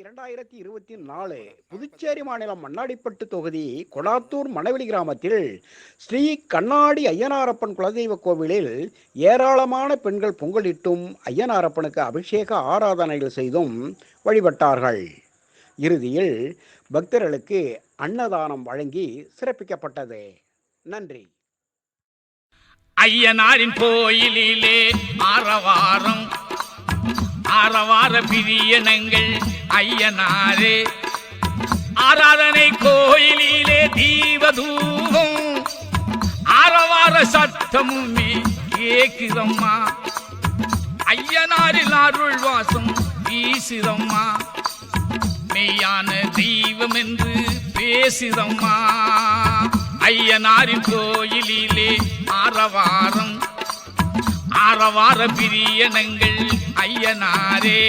2024 புதுச்சேரி மாநிலம் மண்ணாடிப்பட்டு தொகுதி கொடாத்தூர் மணவெளி கிராமத்தில் ஸ்ரீ கண்ணாடி ஐயனாரப்பன் குலதெய்வ கோவிலில் ஏராளமான பெண்கள் பொங்கலிட்டும் ஐயனாரப்பனுக்கு அபிஷேக ஆராதனைகள் செய்தும் வழிபட்டார்கள். இறுதியில் பக்தர்களுக்கு அன்னதானம் வழங்கி சிறப்பிக்கப்பட்டது. நன்றி. ஐயனாரின் கோயிலிலே ஆரவாரம் ஆரவார பிரியனங்கள் ஐயனாரே, ஆராதனை கோயிலிலே தீபதூபம் ஆரவார சத்தமுமே கேக்குதம்மா. ஐயனாரில் அருள் வாசம் வீசுதம்மா, மெய்யான தெய்வம் என்று பேசுதம்மா. ஐயனாரின் கோயிலிலே ஆரவாரம் ஆரவார பிரியனங்கள் ஐயனாரே.